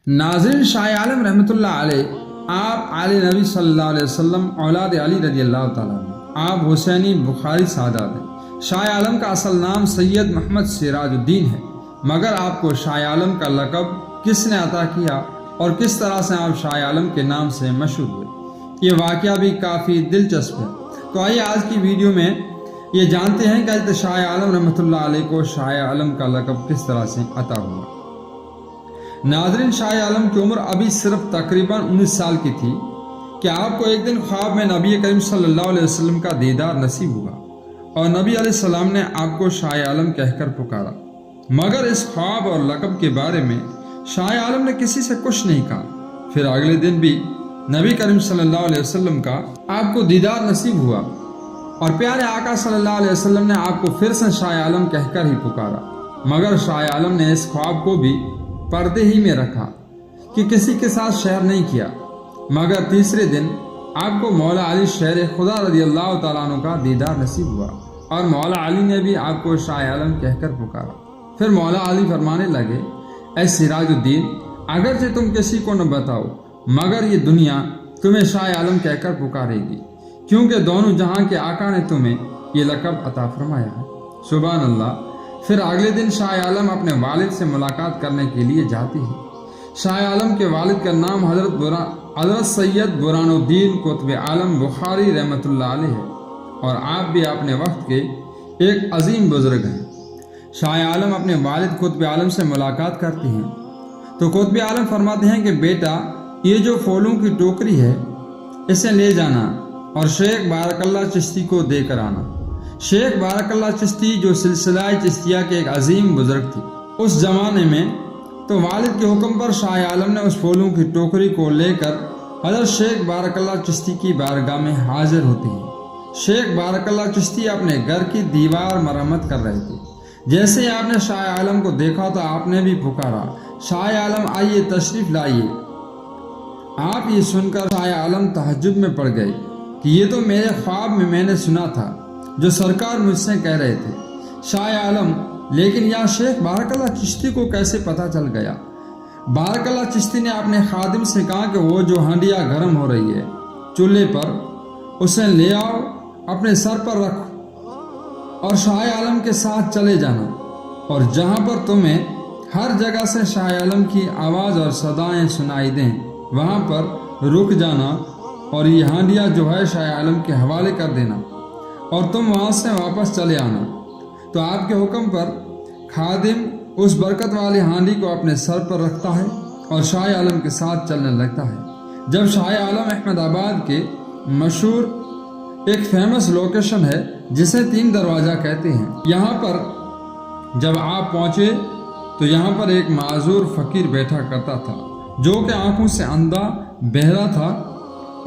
नाज़रीन, शाह आलम रहमतुल्लाह अलैह, आप आले नबी सल्लल्लाहु अलैहि वसल्लम औलाद अली रज़ी अल्लाह ताला अन्हु, आप हुसैनी बुखारी सादात हैं। शाह आलम का असल नाम सैयद मोहम्मद सिराजुद्दीन है, मगर आपको शाह आलम का लक़ब किसने अता किया और किस तरह से आप शाह आलम के नाम से मशहूर हुए, ये वाक़या भी काफ़ी दिलचस्प है। तो आइए आज की वीडियो में ये जानते हैं कि हज़रत शाह आलम रहमतुल्लाह अलैह को शाह आलम का लक़ब किस तरह से अता हुआ। नाज़रीन, शाह आलम की उम्र अभी सिर्फ तकरीबन 19 साल की थी कि आपको एक दिन ख्वाब में नबी करीम सल्लल्लाहु अलैहि वसल्लम का दीदार नसीब हुआ और नबी अलैहिस्सलाम ने आपको शाह आलम कहकर पुकारा, मगर इस ख्वाब और लक़ब के बारे में शाह आलम ने किसी से कुछ नहीं कहा। फिर अगले दिन भी नबी करीम सल्लल्लाहु अलैहि वसल्लम का आपको दीदार नसीब हुआ और प्यारे आका सल्लल्लाहु अलैहि वसल्लम ने आपको फिर से शाह आलम कहकर ही पुकारा, मगर शाह आलम ने इस ख्वाब को भी पर्दे ही में रखा कि किसी के साथ शेयर नहीं किया। मगर तीसरे दिन आपको मौला अली शेर खुदा रज़ी अल्लाह ताला अन्हु का दीदार नसीब हुआ और मौला अली ने भी आपको शाह आलम कहकर पुकारा। फिर मौला अली फरमाने लगे, ऐ सिराजुद्दीन, अगरचे तुम किसी को न बताओ मगर ये दुनिया तुम्हें शाह आलम कहकर पुकारेगी, क्योंकि दोनों जहां के आका ने तुम्हें ये लक़ब अता फरमाया है। सुभान अल्लाह। फिर अगले दिन शाह आलम अपने वालिद से मुलाकात करने के लिए जाती है। शाह आलम के वालिद का नाम हज़रत सैयद बुरहानुद्दीन कुतुब आलम बुखारी रहमतुल्लाह अलैह है और आप भी अपने वक्त के एक अजीम बुजुर्ग हैं। शाह आलम अपने वालिद कुतुब आलम से मुलाकात करती हैं तो कुतुब आलम फरमाते हैं कि बेटा, ये जो फूलों की टोकरी है इसे ले जाना और शेख बारकल्ला चिश्ती को देकर आना। शेख बारकल्ला चिश्ती जो सिलसिला चिश्तिया के एक अजीम बुजुर्ग थे उस जमाने में, तो वालिद के हुक्म पर शाह आलम ने उस फूलों की टोकरी को लेकर हज़रत शेख बारकल्ला चिश्ती की बारगाह में हाजिर होते हैं। शेख बारकल्ला चिश्ती अपने घर की दीवार मरम्मत कर रहे थे। जैसे ही आपने शाह आलम को देखा तो आपने भी पुकारा, शाह आलम आइए, तशरीफ़ लाइए। आप ये सुनकर शाह आलम तहज्जुब में पड़ गए कि ये तो मेरे ख्वाब में मैंने सुना था जो सरकार मुझसे कह रहे थे। शाह आलम, लेकिन यह शेख बारकल्ला चिश्ती को कैसे पता चल गया? बारकल्ला चिश्ती ने अपने खादिम से कहा कि वो जो हांडिया गर्म हो रही है चूल्हे पर, उसे ले आओ, अपने सर पर रखो और शाह आलम के साथ चले जाना और जहाँ पर तुम्हें हर जगह से शाह आलम की आवाज़ और सदाएं सुनाई दें वहाँ पर रुक जाना और ये हांडिया जो है शाह आलम के हवाले कर देना और तुम वहाँ से वापस चले आना। तो आपके हुक्म पर खादिम उस बरकत वाली हांडी को अपने सर पर रखता है और शाह आलम के साथ चलने लगता है। जब शाह आलम अहमदाबाद के मशहूर एक फेमस लोकेशन है जिसे 3 दरवाज़ा कहते हैं, यहाँ पर जब आप पहुँचे तो यहाँ पर एक माजूर फ़कीर बैठा करता था जो कि आँखों से अंधा, बहरा था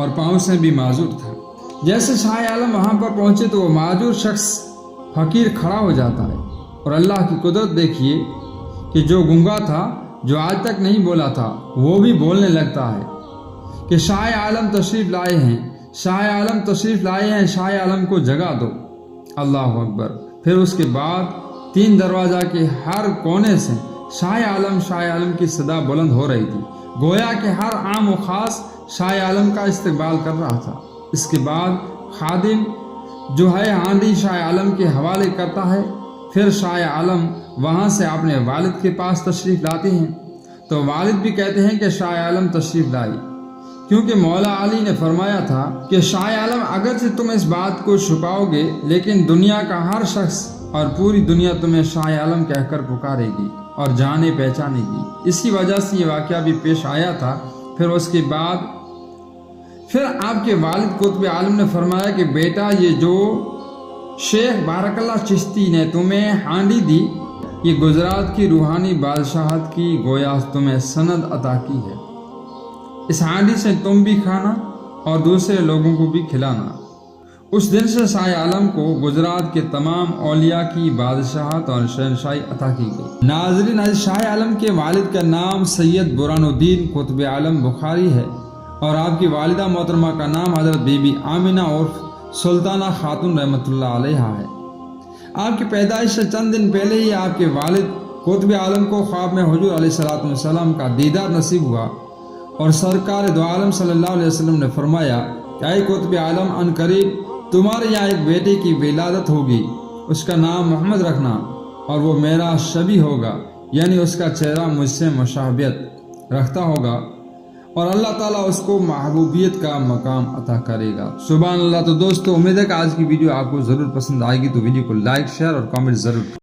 और पाँव से भी माजूर था। जैसे शाह आलम वहाँ पर पहुँचे तो वो माजूर शख्स फ़कीर खड़ा हो जाता है और अल्लाह की कुदरत देखिए कि जो गूंगा था, जो आज तक नहीं बोला था, वो भी बोलने लगता है कि शाह आलम तशरीफ़ लाए हैं, शाह आलम तशरीफ़ लाए हैं, शाह आलम को जगा दो। अल्लाह अकबर। फिर उसके बाद 3 दरवाज़ा के हर कोने से शाह आलम की सदा बुलंद हो रही थी, गोया कि हर आम व ख़ास शाह आलम का इस्तकबाल कर रहा था। इसके बाद खादिम जो है हांडी शाह आलम के हवाले करता है। फिर शाह आलम वहाँ से अपने वालिद के पास तशरीफ़ लाते हैं तो वालिद भी कहते हैं कि शाह आलम तशरीफ़ लाई, क्योंकि मौला अली ने फरमाया था कि शाह आलम, अगरचे तुम इस बात को छुपाओगे लेकिन दुनिया का हर शख्स और पूरी दुनिया तुम्हें शाह आलम कहकर पुकारेगी और जाने पहचानेगी। इसी वजह से ये वाक़या भी पेश आया था। फिर उसके बाद फिर आपके वालिद कुतुब आलम ने फरमाया कि बेटा, ये जो शेख बारकल्ला चिश्ती ने तुम्हें हांडी दी, ये गुजरात की रूहानी बादशाहत की गोया तुम्हें सनद अता की है। इस हांडी से तुम भी खाना और दूसरे लोगों को भी खिलाना। उस दिन से शाह आलम को गुजरात के तमाम औलिया की बादशाहत और शहनशाही अता की गई। नाज़रीन, शाह आलम के वालिद का नाम सैयद बुरहानुद्दीन कुतुब आलम बुखारी है और आपकी वालिदा मोहतरमा का नाम हज़रत बीबी आमिना उर्फ सुल्ताना खातून रहमतुल्लाह अलैहा है। आपकी पैदाइश से चंद दिन पहले ही आपके वालिद قطب عالم کو خواب میں حضور علیہ السلام کا دیدار نصیب ہوا اور سرکار دو عالم صلی اللہ علیہ وسلم نے فرمایا کہ اے قطب عالم، ان قریب تمہارے یہاں ایک بیٹے کی ولادت ہوگی، اس کا نام محمد رکھنا اور وہ میرا شبیہ ہوگا، یعنی اس کا چہرہ مجھ سے مشابہت رکھتا ہوگا اور اللہ تعالیٰ اس کو محبوبیت کا مقام عطا کرے گا۔ سبحان اللہ۔ تو دوستو، امید ہے کہ آج کی ویڈیو آپ کو ضرور پسند آئے گی، تو ویڈیو کو لائک، شیئر اور کامنٹ ضرور